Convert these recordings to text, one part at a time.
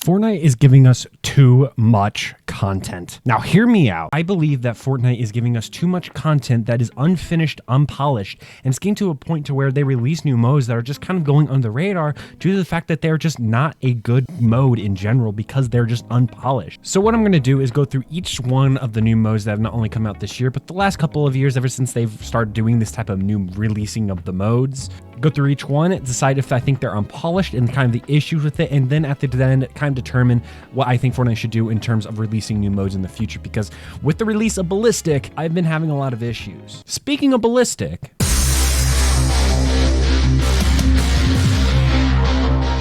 Fortnite is giving us too much content. Now, hear me out. I believe that Fortnite is giving us too much content that is unfinished, unpolished, and it's getting to a point to where they release new modes that are just kind of going under the radar due to the fact that they're just not a good mode in general because they're just unpolished. So what I'm going to do is go through each one of the new modes that have not only come out this year, but the last couple of years ever since they've started doing this type of new releasing of the modes. Go through each one, decide if I think they're unpolished and kind of the issues with it, and then at the end kind of determine what I think Fortnite should do in terms of releasing new modes in the future, because with the release of Ballistic, I've been having a lot of issues. Speaking of Ballistic,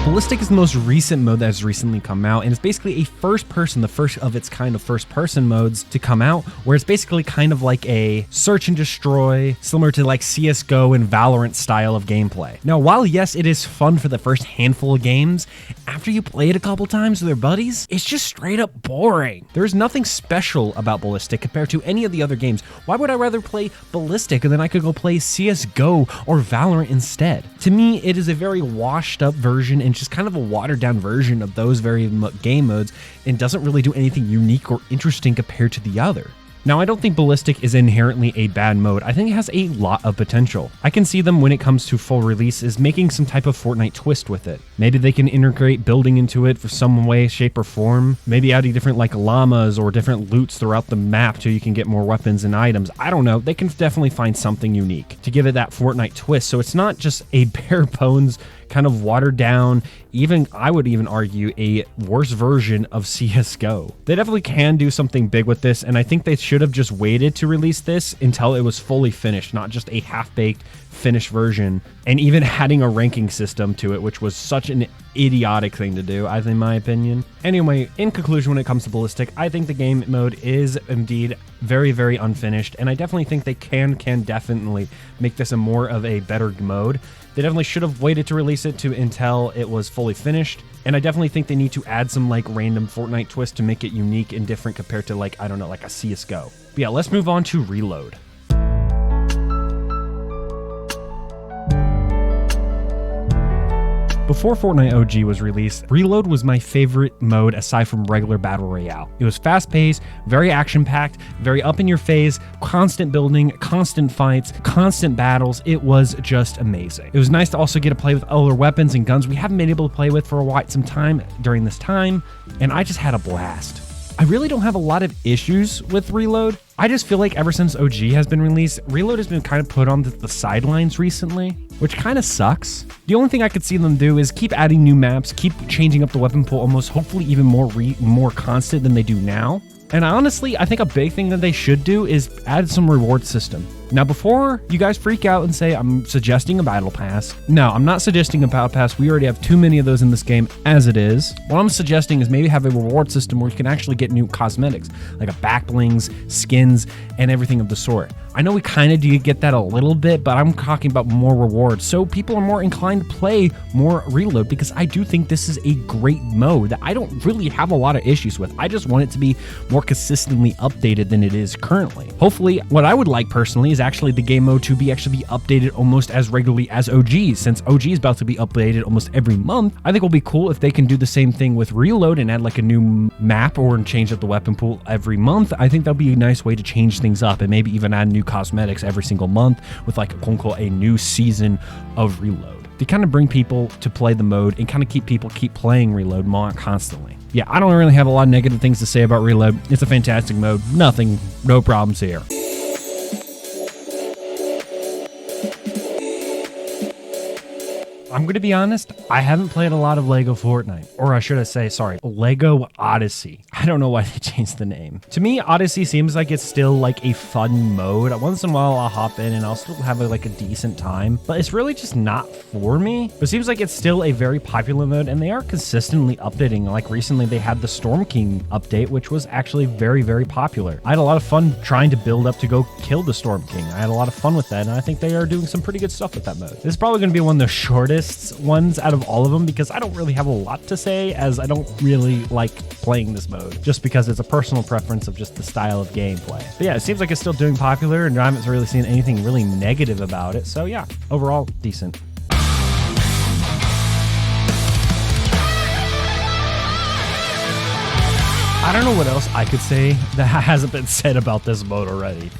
Ballistic is the most recent mode that has recently come out, and it's basically a first-person, the first of its kind of first-person modes to come out, where it's basically kind of like a search and destroy, similar to like CSGO and Valorant style of gameplay. Now, while yes, it is fun for the first handful of games, after you play it a couple times with your buddies, it's just straight up boring. There's nothing special about Ballistic compared to any of the other games. Why would I rather play Ballistic and then I could go play CSGO or Valorant instead? To me, it is a very washed up version and just kind of a watered down version of those very game modes and doesn't really do anything unique or interesting compared to the other. Now, I don't think Ballistic is inherently a bad mode. I think it has a lot of potential. I can see them when it comes to full release is making some type of Fortnite twist with it. Maybe they can integrate building into it for some way, shape, or form. Maybe adding different like llamas or different loots throughout the map so you can get more weapons and items. I don't know. They can definitely find something unique to give it that Fortnite twist. So it's not just a bare bones kind of watered down, even I would even argue a worse version of CSGO. They definitely can do something big with this, and I think they should have just waited to release this until it was fully finished, not just a half-baked finished version, and even adding a ranking system to it, which was such an idiotic thing to do, in my opinion. Anyway, in conclusion, when it comes to Ballistic, I think the game mode is indeed very, very unfinished, and I definitely think they can definitely make this a more of a better mode. They definitely should have waited to release it until it was fully finished. And I definitely think they need to add some like random Fortnite twist to make it unique and different compared to like, I don't know, like a CSGO. But yeah, let's move on to Reload. Before Fortnite OG was released, Reload was my favorite mode aside from regular Battle Royale. It was fast-paced, very action-packed, very up-in-your-face, constant building, constant fights, constant battles. It was just amazing. It was nice to also get to play with other weapons and guns we haven't been able to play with for quite some time during this time, and I just had a blast. I really don't have a lot of issues with Reload. I just feel like ever since OG has been released, Reload has been kind of put on the sidelines recently, which kind of sucks. The only thing I could see them do is keep adding new maps, keep changing up the weapon pool, almost hopefully even more constant than they do now. And honestly, I think a big thing that they should do is add some reward system. Now, before you guys freak out and say I'm suggesting a battle pass, no, I'm not suggesting a battle pass. We already have too many of those in this game as it is. What I'm suggesting is maybe have a reward system where you can actually get new cosmetics, like a back blings, skins, and everything of the sort. I know we kind of do get that a little bit, but I'm talking about more rewards, so people are more inclined to play more Reload, because I do think this is a great mode that I don't really have a lot of issues with. I just want it to be more consistently updated than it is currently. Hopefully, what I would like personally is actually the game mode to be updated almost as regularly as OG. Since OG is about to be updated almost every month, I think it'll be cool if they can do the same thing with Reload and add like a new map or change up the weapon pool every month. I think that'll be a nice way to change things up and maybe even add new cosmetics every single month with like quote unquote a new season of Reload to kind of bring people to play the mode and kind of keep people playing Reload more constantly. Yeah, I don't really have a lot of negative things to say about Reload. It's a fantastic mode. No problems here. I'm going to be honest, I haven't played a lot of Lego Fortnite, or I should I say, sorry, Lego Odyssey. I don't know why they changed the name. To me, Odyssey seems like it's still like a fun mode. Once in a while, I'll hop in and I'll still have like a decent time, but it's really just not for me. But it seems like it's still a very popular mode, and they are consistently updating. Like recently, they had the Storm King update, which was actually very, very popular. I had a lot of fun trying to build up to go kill the Storm King. I had a lot of fun with that, and I think they are doing some pretty good stuff with that mode. This is probably going to be one of the shortest ones out of all of them, because I don't really have a lot to say, as I don't really like playing this mode, just because it's a personal preference of just the style of gameplay. But yeah, it seems like it's still doing popular, and I haven't really seen anything really negative about it. So yeah, overall, decent. I don't know what else I could say that hasn't been said about this mode already.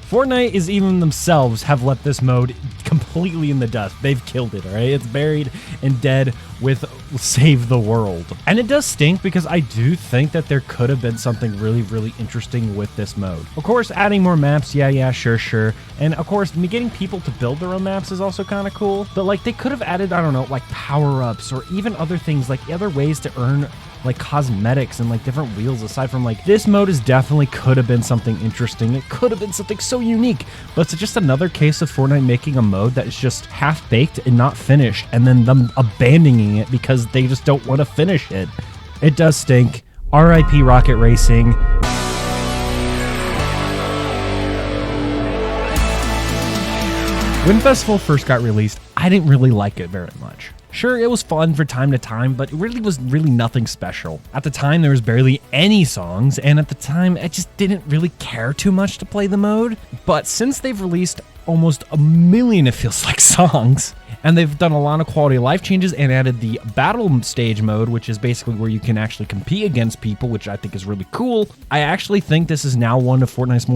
Fortnite is even themselves have left this mode completely in the dust. They've killed it, all right? It's buried and dead with Save the World. And it does stink because I do think that there could have been something really, really interesting with this mode. Of course, adding more maps, yeah, sure. And of course, getting people to build their own maps is also kind of cool. But like they could have added, I don't know, like power-ups or even other things, like other ways to earn like cosmetics and like different wheels aside from like this mode is definitely could have been something interesting. It could have been something so unique, but it's just another case of Fortnite making a mode that is just half baked and not finished and then them abandoning it because they just don't want to finish it. It does stink. RIP Rocket Racing. When Festival first got released, I didn't really like it very much. Sure, it was fun for time to time, but it really was nothing special. At the time, there was barely any songs, and at the time, I just didn't really care too much to play the mode. But since they've released almost a million, it feels like, songs, and they've done a lot of quality of life changes and added the battle stage mode, which is basically where you can actually compete against people, which I think is really cool. I actually think this is now one of Fortnite's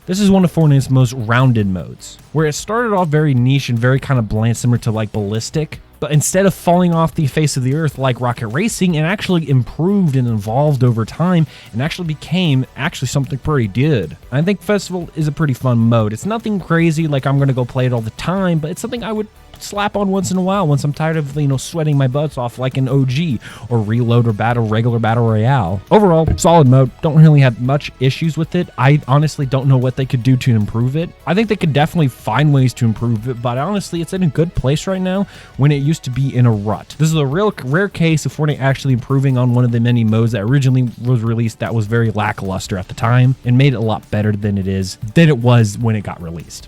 this is one of Fortnite's most rounded modes, where it started off very niche and very kind of bland, similar to like Ballistic. But instead of falling off the face of the earth like Rocket Racing, it actually improved and evolved over time and actually became something pretty good. I think Festival is a pretty fun mode. It's nothing crazy like I'm going to go play it all the time, but it's something I would slap on once in a while once I'm tired of, sweating my butts off like an OG or Reload or regular Battle Royale. Overall, solid mode. Don't really have much issues with it. I honestly don't know what they could do to improve it. I think they could definitely find ways to improve it, but honestly, it's in a good place right now when it used to be in a rut. This is a real rare case of Fortnite actually improving on one of the many modes that originally was released that was very lackluster at the time and made it a lot better than it was when it got released.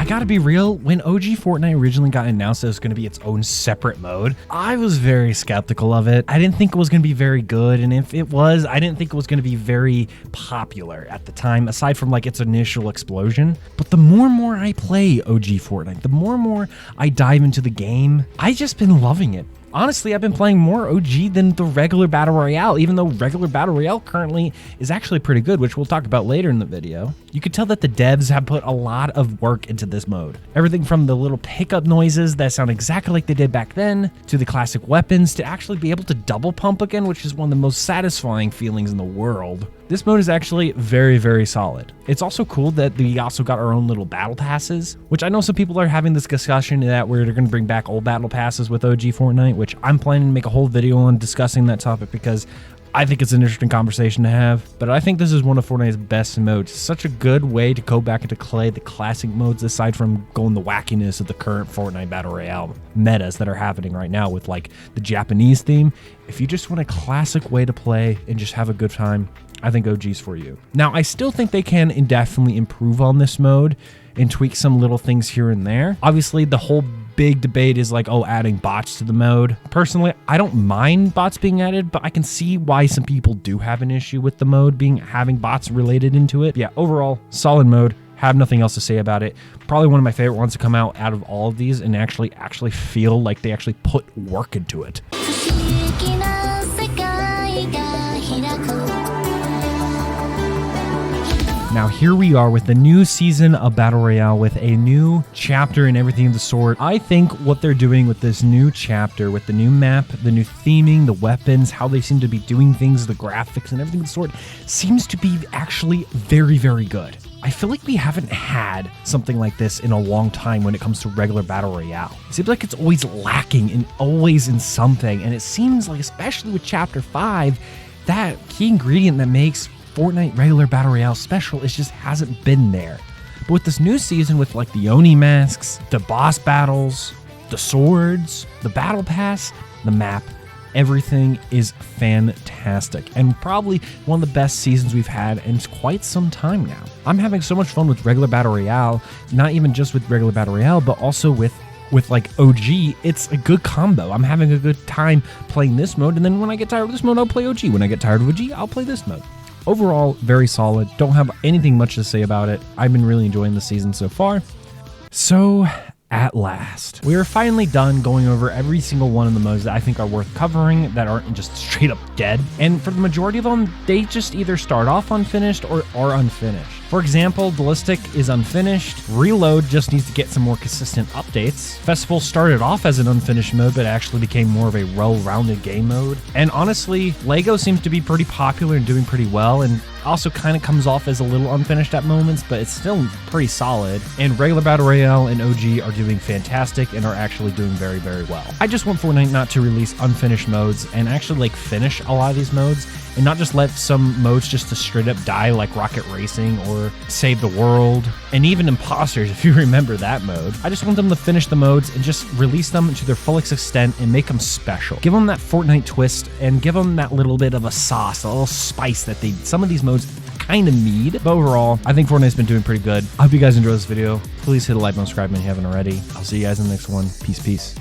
Gotta be real, when OG Fortnite originally got announced that it was going to be its own separate mode, I was very skeptical of it. I didn't think it was going to be very good, and if it was, I didn't think it was going to be very popular at the time, aside from like its initial explosion. But the more and more I play OG Fortnite, the more and more I dive into the game, I've just been loving it. Honestly, I've been playing more OG than the regular Battle Royale, even though regular Battle Royale currently is actually pretty good, which we'll talk about later in the video. You can tell that the devs have put a lot of work into this mode. Everything from the little pickup noises that sound exactly like they did back then, to the classic weapons, to actually be able to double pump again, which is one of the most satisfying feelings in the world. This mode is actually very, very solid. It's also cool that we also got our own little battle passes, which I know some people are having this discussion that we're going to bring back old battle passes with OG Fortnite, which I'm planning to make a whole video on discussing that topic because I think it's an interesting conversation to have. But I think this is one of Fortnite's best modes. Such a good way to go back into play the classic modes aside from going the wackiness of the current Fortnite Battle Royale metas that are happening right now with like the Japanese theme. If you just want a classic way to play and just have a good time, I think OG's for you. Now, I still think they can indefinitely improve on this mode and tweak some little things here and there. Obviously, the whole big debate is like, adding bots to the mode. Personally, I don't mind bots being added, but I can see why some people do have an issue with the mode having bots related into it. Yeah, overall, solid mode. Have nothing else to say about it. Probably one of my favorite ones to come out of all of these and actually feel like they actually put work into it. Now here we are with the new season of Battle Royale with a new chapter and everything of the sort. I think what they're doing with this new chapter, with the new map, the new theming, the weapons, how they seem to be doing things, the graphics and everything of the sort, seems to be actually very, very good. I feel like we haven't had something like this in a long time when it comes to regular Battle Royale. It seems like it's always lacking and always in something, and it seems like, especially with Chapter 5, that key ingredient that makes Fortnite regular Battle Royale special just hasn't been there. But with this new season, with like the Oni masks, the boss battles, the swords, the battle pass, the map, everything is fantastic and probably one of the best seasons we've had in quite some time now. I'm having so much fun with regular Battle Royale, not even just with regular Battle Royale, but also with like OG. It's a good combo. I'm having a good time playing this mode, and then when I get tired of this mode, I'll play OG. When I get tired of OG, I'll play this mode. Overall, very solid. Don't have anything much to say about it. I've been really enjoying the season so far. So, At last, we are finally done going over every single one of the modes that I think are worth covering that aren't just straight up dead. And for the majority of them, they just either start off unfinished or are unfinished. For example, Ballistic is unfinished. Reload just needs to get some more consistent updates. Festival started off as an unfinished mode, but actually became more of a well-rounded game mode. And honestly, Lego seems to be pretty popular and doing pretty well, and also kind of comes off as a little unfinished at moments, but it's still pretty solid. And regular Battle Royale and OG are doing fantastic and are actually doing very, very well. I just want Fortnite not to release unfinished modes and actually like finish a lot of these modes, and not just let some modes just to straight up die like Rocket Racing or Save the World, and even Imposters, if you remember that mode. I just want them to finish the modes and just release them to their fullest extent and make them special. Give them that Fortnite twist and give them that little bit of a sauce, a little spice that some of these modes kind of need. But overall, I think Fortnite's been doing pretty good. I hope you guys enjoyed this video. Please hit a like and subscribe if you haven't already. I'll see you guys in the next one. Peace, peace.